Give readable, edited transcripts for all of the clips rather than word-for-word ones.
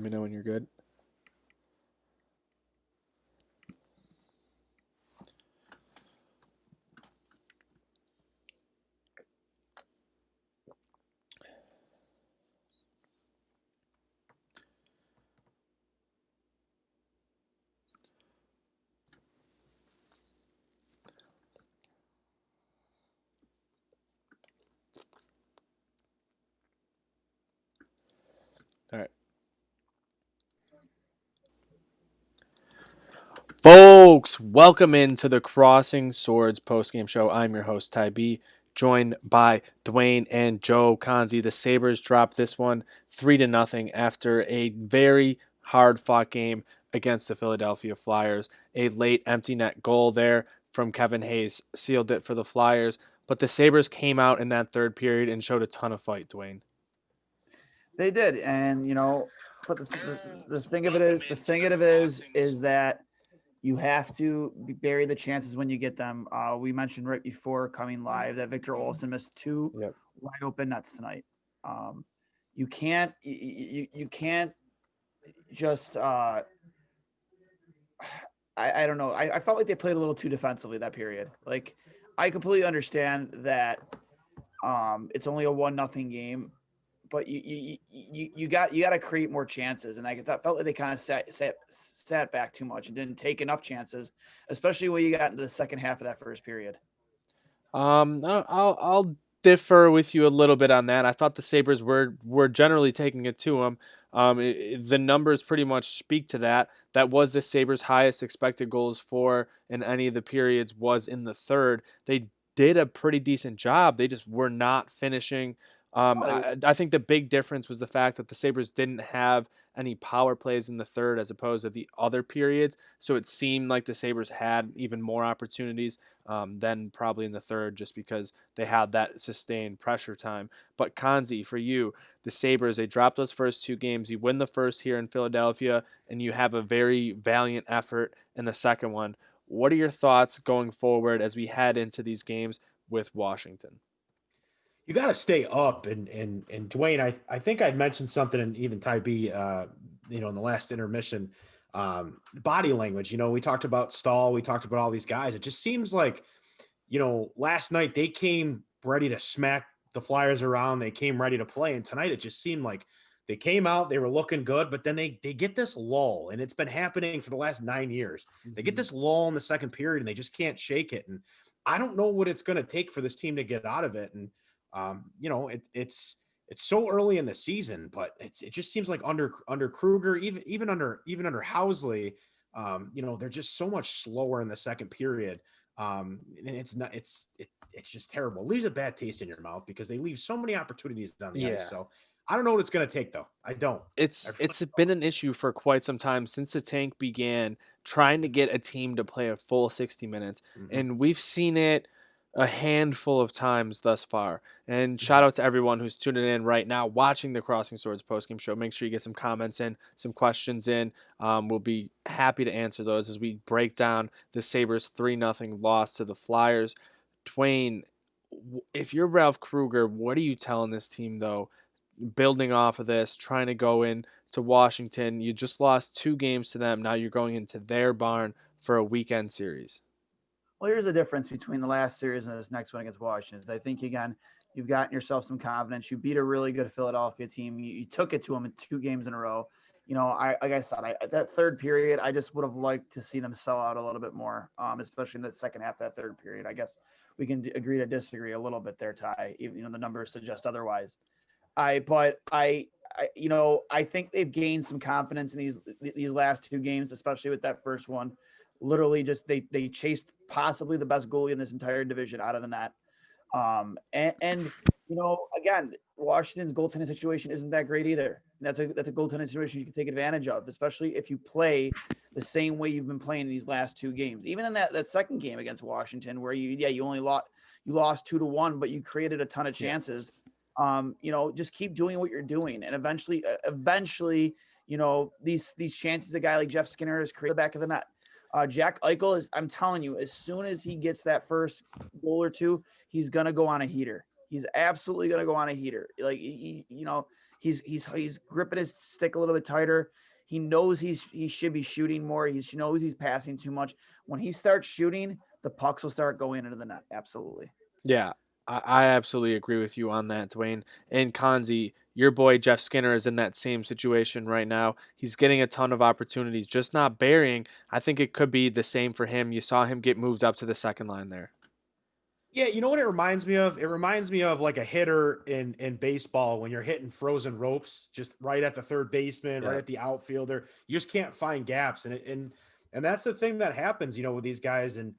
Let me know when you're good. All right. Folks, welcome into the Crossing Swords postgame show. I'm your host, Ty B, joined by Dwayne and Joe Conzi. The Sabres dropped this one 3-0 after a very hard fought game against the Philadelphia Flyers. A late empty net goal there from Kevin Hayes sealed it for the Flyers, but the Sabres came out in that third period and showed a ton of fight, Dwayne. They did, and but the thing of it is, is that you have to bury the chances when you get them. We mentioned right before coming live that Victor Olsen missed two Yep. wide open nets tonight. Um, you can't just I don't know. I felt like they played a little too defensively that period. Like I completely understand that it's only a 1-0 game, but you got to create more chances, and I felt like they kind of sat back too much and didn't take enough chances, especially when you got into the second half of that first period. I'll differ with you a little bit on that. I thought the Sabres were generally taking it to them. The numbers pretty much speak to that. That was the Sabres' highest expected goals for in any of the periods was in the third. They did a pretty decent job. They just were not finishing. I think the big difference was the fact that the Sabres didn't have any power plays in the third as opposed to the other periods. So it seemed like the Sabres had even more opportunities than probably in the third, just because they had that sustained pressure time. But Kanzi, for you, the Sabres, they dropped those first two games. You win the first here in Philadelphia, and you have a very valiant effort in the second one. What are your thoughts going forward as we head into these games with Washington? You got to stay up. And Dwayne, I think I'd mentioned something, and even Ty B, in the last intermission, body language. We talked about Stahl, we talked about all these guys. It just seems like, last night they came ready to smack the Flyers around. They came ready to play, and tonight it just seemed like they came out, they were looking good, but then they get this lull, and it's been happening for the last 9 years. They get this lull in the second period, and they just can't shake it. And I don't know what it's going to take for this team to get out of it. And it's so early in the season, but it just seems like under Kruger, even under Housley, they're just so much slower in the second period. And it's just terrible. It leaves a bad taste in your mouth because they leave so many opportunities on the Yeah. ice. So I don't know what it's going to take, though. I don't. It's been an issue for quite some time since the tank began trying to get a team to play a full 60 minutes, Mhm. and we've seen it a handful of times thus far. And shout Mhm. out to everyone who's tuning in right now watching the Crossing Swords postgame show. Make sure you get some comments in, some questions in. We'll be happy to answer those as we break down the Sabres 3-0 loss to the Flyers. Twain, if you're Ralph Kruger, what are you telling this team though, building off of this, trying to go in to Washington? You just lost two games to them. Now you're going into their barn for a weekend series. Well, here's the difference between the last series and this next one against Washington. I think again, you've gotten yourself some confidence. You beat a really good Philadelphia team. You took it to them in two games in a row. I like I said, that third period, I just would have liked to see them sell out a little bit more, especially in the second half of that third period. I guess we can agree to disagree a little bit there, Ty. Even the numbers suggest otherwise. I think they've gained some confidence in these last two games, especially with that first one. Literally, just they chased possibly the best goalie in this entire division out of the net. Again, Washington's goaltending situation isn't that great either. And that's a goaltending situation you can take advantage of, especially if you play the same way you've been playing in these last two games. Even in that second game against Washington, where you only lost 2-1, but you created a ton of chances. Just keep doing what you're doing, and eventually, these chances a guy like Jeff Skinner has created the back of the net. Jack Eichel is, I'm telling you, as soon as he gets that first goal or two, he's gonna go on a heater. He's absolutely gonna go on a heater. Like He's gripping his stick a little bit tighter. He knows he should be shooting more. He knows he's passing too much. When he starts shooting, the pucks will start going into the net. Absolutely. Yeah, I absolutely agree with you on that, Dwayne. And Kanzi, your boy Jeff Skinner is in that same situation right now. He's getting a ton of opportunities, just not burying. I think it could be the same for him. You saw him get moved up to the second line there. Yeah, you know what it reminds me of? It reminds me of like a hitter in baseball when you're hitting frozen ropes, just right at the third baseman, right Yeah. at the outfielder. You just can't find gaps, and that's the thing that happens, with these guys, and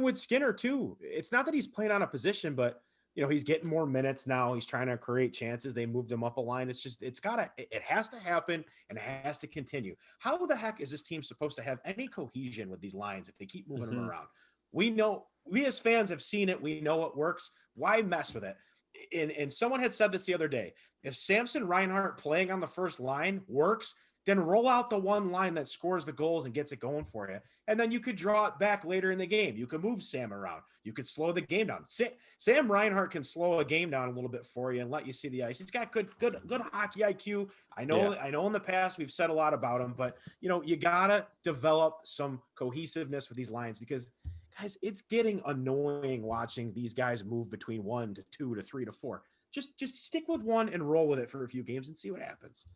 with Skinner too. It's not that he's playing on a position, but he's getting more minutes now. He's trying to create chances. They moved him up a line. It's just it has to happen and it has to continue. How the heck is this team supposed to have any cohesion with these lines if they keep moving them Mhm. around? We as fans have seen it. We know it works. Why mess with it? And someone had said this the other day. If Samson Reinhart playing on the first line works, then roll out the one line that scores the goals and gets it going for you. And then you could draw it back later in the game. You could move Sam around. You could slow the game down. Sam Reinhart can slow a game down a little bit for you and let you see the ice. He's got good hockey IQ. I know in the past we've said a lot about him, but you gotta develop some cohesiveness with these lines because guys, it's getting annoying watching these guys move between 1 to 2 to 3 to 4. Just stick with one and roll with it for a few games and see what happens.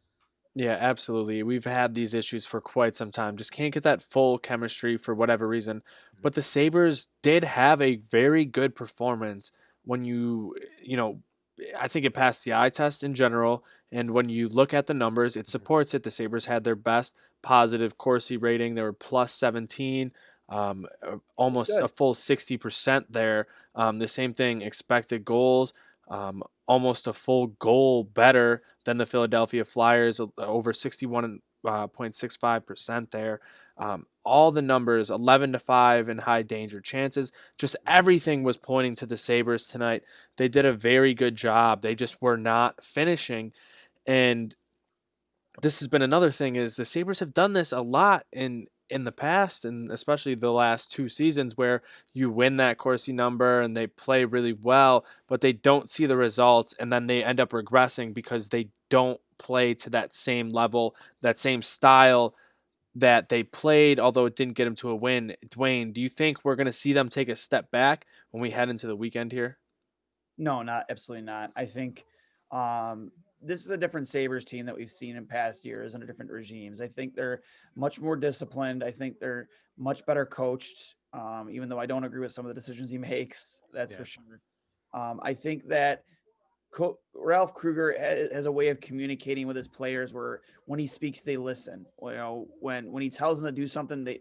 Yeah, absolutely. We've had these issues for quite some time. Just can't get that full chemistry for whatever reason. But the Sabres did have a very good performance when you know, I think it passed the eye test in general. And when you look at the numbers, it supports it. The Sabres had their best positive Corsi rating. They were plus 17, That's almost a good. full 60% there. The same thing, expected goals, almost a full goal better than the Philadelphia Flyers, over 61.65% there. All the numbers, 11-5 in high danger chances, just everything was pointing to the Sabres tonight. They did a very good job. They just were not finishing. And this has been another thing is the Sabres have done this a lot in the past, and especially the last two seasons, where you win that Corsi number and they play really well, but they don't see the results, and then they end up regressing because they don't play to that same level, that same style that they played, although it didn't get them to a win. Dwayne, do you think we're going to see them take a step back when we head into the weekend here? No, not absolutely not. I think this is a different Sabres team that we've seen in past years under different regimes. I think they're much more disciplined. I think they're much better coached, even though I don't agree with some of the decisions he makes. That's Yeah. for sure. I think that Ralph Kruger has a way of communicating with his players where when he speaks, they listen. When he tells them to do something, they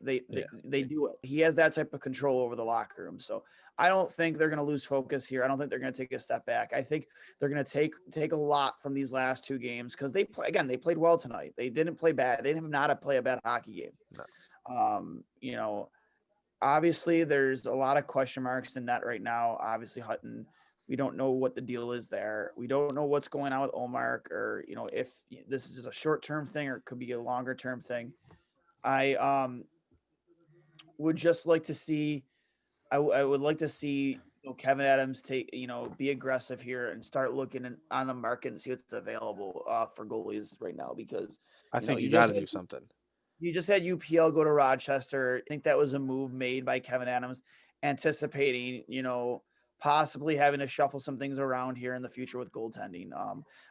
do it. He has that type of control over the locker room. So I don't think they're going to lose focus here. I don't think they're going to take a step back. I think they're going to take a lot from these last two games because they played well tonight. They didn't play bad. They didn't have not play a bad hockey game. No. Obviously there's a lot of question marks in net right now. Obviously Hutton, we don't know what the deal is there. We don't know what's going on with Omar, or if this is just a short-term thing or it could be a longer-term thing. I would just like to see. I would like to see Kevin Adams be aggressive here and start looking on the market and see what's available for goalies right now because I think you you got just to do something. you just had UPL go to Rochester. I think that was a move made by Kevin Adams, anticipating, possibly having to shuffle some things around here in the future with goaltending.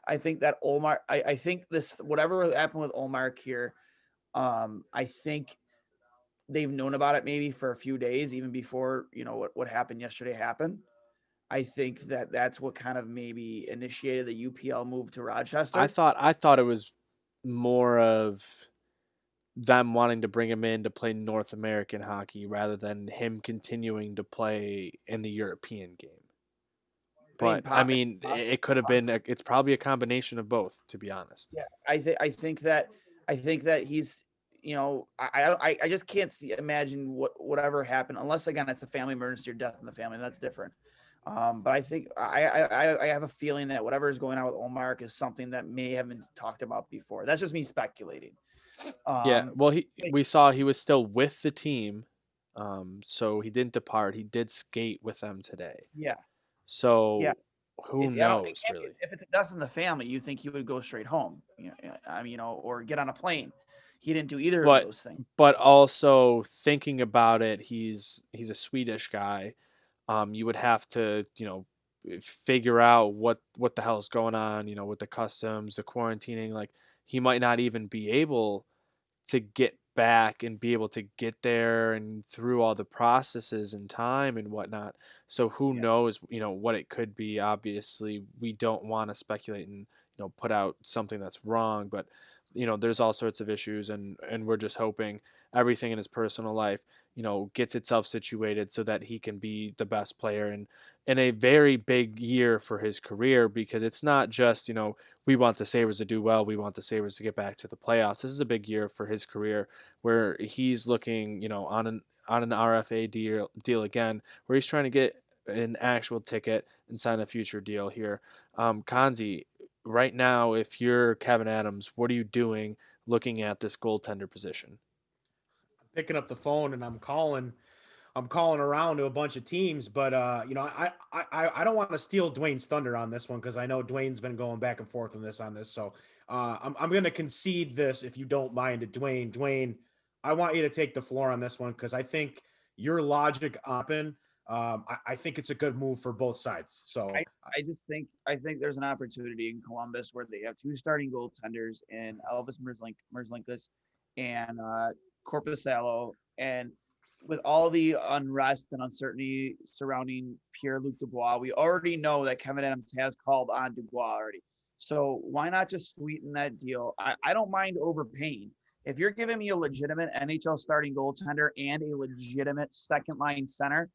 I think that Olmark, I think whatever happened with Olmark here, I think they've known about it maybe for a few days, even before, what happened yesterday happened. I think that that's what kind of maybe initiated the UPL move to I Rochester. thought I thought it was more of them wanting to bring him in to play North American hockey rather than him continuing to play in the European game. I mean, But I mean, it could have been. It's probably a combination of both, to be honest. yeah, I think that he's, I just can't imagine whatever happened unless again it's a family emergency or death in the family. That's different. But I think I have a feeling that whatever is going on with Omar is something that may have been talked about before. That's just me speculating. Yeah. Um, Well, but we saw he was still with the team, so he didn't depart. He did skate with them today. yeah, yeah, So who I don't. It knows can't be, really. if it's a death in the family, you think he would go straight home. Or get on a plane. He didn't do either of But those things. also thinking about it, he's a Swedish guy. You would have to, figure out what the hell's going on, with the customs, the quarantining. Like he might not even be able to get back and be able to get there and through all the processes and time and whatnot. So who Yeah. knows, what it could be. Obviously, we don't want to speculate and, put out something that's wrong, but there's all sorts of issues, and we're just hoping everything in his personal life, gets itself situated so that he can be the best player and in a very big year for his career, because it's not just, we want the Sabres to do well. We want the Sabres to get back to the playoffs. This is a big year for his career where he's looking, on an RFA deal again, where he's trying to get an actual ticket and sign a future deal here. Kanzi, right now, if you're Kevin Adams, what are you doing looking at this goaltender position? Picking up the phone and I'm calling around to a bunch of teams, but I don't want to steal Dwayne's thunder on this one because I know Dwayne's been going back and forth on this. So I'm going to concede this if you don't mind it, Dwayne. Dwayne, I want you to take the floor on this one because I think your logic open. I think it's a good move for both sides. So I think there's an opportunity in Columbus where they have two starting goaltenders in Elvis Merzlikins and Corpusalo, and with all the unrest and uncertainty surrounding Pierre-Luc Dubois, we already know that Kevin Adams has called on Dubois already. So why not just sweeten that deal? I don't mind overpaying. If you're giving me a legitimate NHL starting goaltender and a legitimate second line center,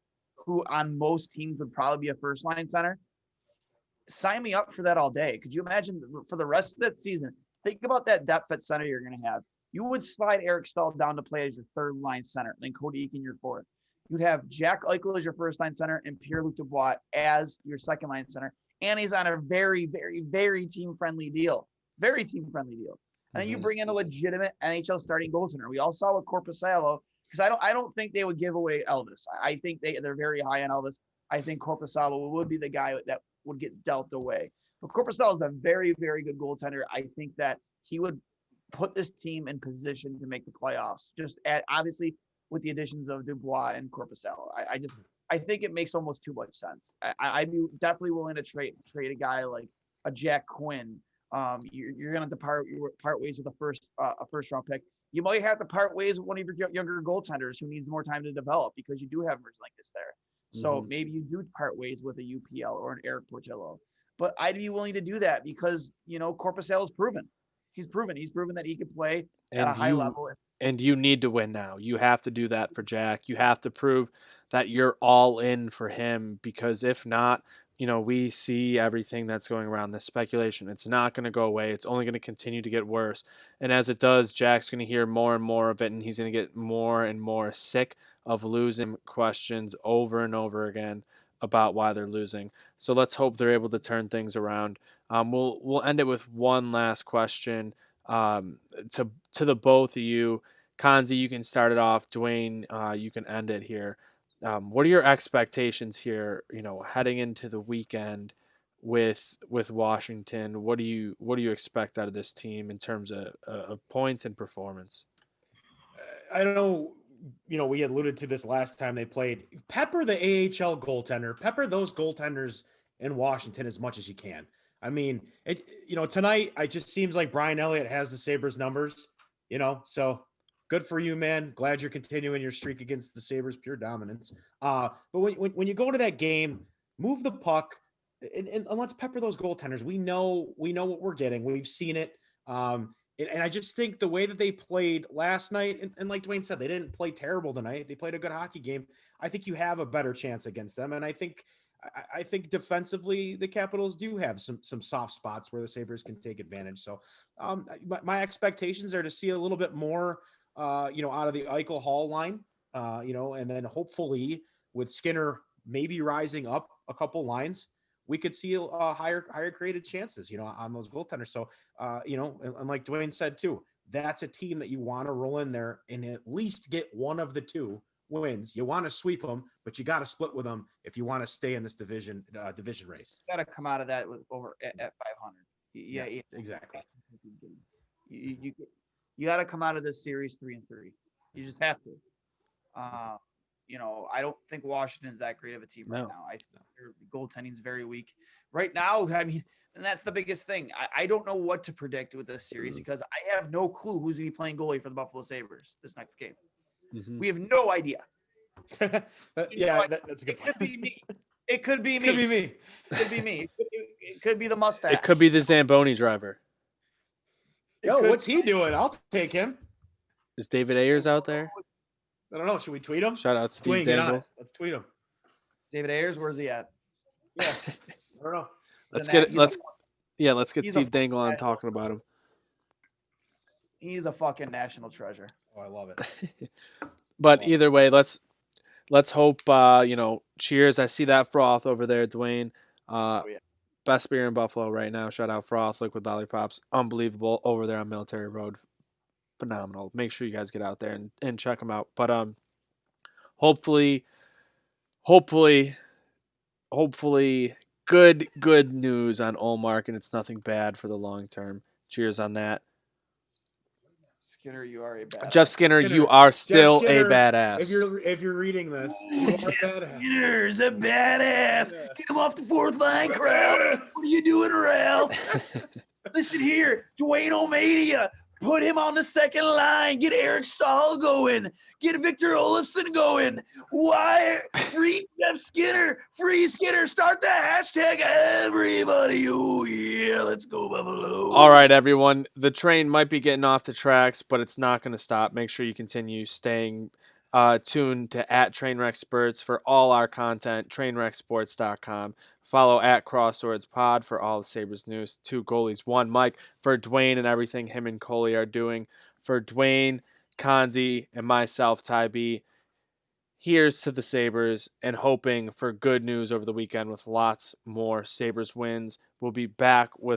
who on most teams would probably be a first line center, sign me up for that all day. Could you imagine for the rest of that season? Think about that depth at center you're going to have. You would slide Eric Stahl down to play as your third line center, then Cody Eakin your fourth. You'd have Jack Eichel as your first line center and Pierre-Luc Dubois as your second line center. And he's on a very, very, very team friendly deal. Very team friendly deal. And then you bring in a legitimate NHL starting goaltender. We all saw with Corpusalo, because I don't think they would give away Elvis. I think they're very high on Elvis. I think Corpusalo would be the guy that would get dealt away. But Corpusalo is a very, very good goaltender. I think that he would put this team in position to make the playoffs. Obviously with the additions of Dubois and Corpusalo. I think it makes almost too much sense. I'd be definitely willing to trade a guy like a Jack Quinn. You're going to part ways with a first round pick. You might have to part ways with one of your younger goaltenders who needs more time to develop because you do have Merzlikins there. So maybe you do part ways with a UPL or an Eric Portillo. But I'd be willing to do that because, Corpusalo is proven. He's proven that he can play at a high level. And you need to win now. You have to do that for Jack. You have to prove that you're all in for him, because if not, we see everything that's going around, this speculation. It's not going to go away. It's only going to continue to get worse. And as it does, Jack's going to hear more and more of it, and he's going to get more and more sick of losing questions over and over again about why they're losing. So let's hope they're able to turn things around. We'll end it with one last question, to the both of you. Kanzi, you can start it off. Dwayne, you can end it here. What are your expectations here? Heading into the weekend with Washington. What do you expect out of this team in terms of points and performance? I know, we alluded to this last time they played. Pepper the AHL goaltender. Pepper those goaltenders in Washington as much as you can. I mean, tonight it just seems like Brian Elliott has the Sabres numbers, so good for you, man. Glad you're continuing your streak against the Sabres, pure dominance. But when you go into that game, move the puck and let's pepper those goaltenders. We know what we're getting. We've seen it. And I just think the way that they played last night, and like Dwayne said, they didn't play terrible tonight. They played a good hockey game. I think you have a better chance against them. And I think defensively, the Capitals do have some soft spots where the Sabres can take advantage. So my expectations are to see a little bit more, out of the Eichel Hall line, and then hopefully with Skinner maybe rising up a couple lines, we could see higher created chances, on those goaltenders. So, and like Dwayne said too, that's a team that you want to roll in there and at least get one of the two wins. You want to sweep them, but you got to split with them if you want to stay in this division race. Got to come out of that with over at 500. Yeah, exactly. You got to come out of this series 3-3. You just have to. I don't think Washington's that great of a team right now. I think their goaltending is very weak right now. I mean, and that's the biggest thing. I don't know what to predict with this series because I have no clue who's going to be playing goalie for the Buffalo Sabres this next game. We have no idea. That's a good point. It could be me. It could be me. Could be me. It could be me. It could be the mustache. It could be the Zamboni driver. What's he doing? I'll take him. Is David Ayers out there? I don't know. Should we tweet him? Shout out Steve Dwayne, get on Dangle. it. Let's tweet him. David Ayers, where's he at? Yeah. I don't know. Let's get he's Steve a- Dangle on talking about him. He's a fucking national treasure. Oh, I love it. But either way, let's hope cheers. I see that froth over there, Dwayne. Yeah. Best beer in Buffalo right now. Shout out Froth, Liquid Lollipops. Unbelievable over there on Military Road. Phenomenal. Make sure you guys get out there and check them out. But hopefully good news on Olmark, and it's nothing bad for the long term. Cheers on that. Skinner, you are a badass. Jeff Skinner, you are still Skinner, a badass. If you're reading this, you are a badass. Skinner's a badass. Get him off the fourth line, crowd. What are you doing, Ralph? Listen here, Dwayne O'Mania. Put him on the second line. Get Eric Stahl going. Get Victor Olofsson going. Why? Free Jeff Skinner. Free Skinner. Start the hashtag, everybody. Oh, yeah. Let's go, Buffalo. All right, everyone. The train might be getting off the tracks, but it's not going to stop. Make sure you continue staying tuned to @TrainwreckSpurts for all our content, trainwrecksports.com. Follow @CrosswordsPod for all the Sabres news. 2 goalies, 1 Mike for Dwayne and everything him and Coley are doing. For Dwayne, Konzi, and myself, Ty B, here's to the Sabres and hoping for good news over the weekend with lots more Sabres wins. We'll be back with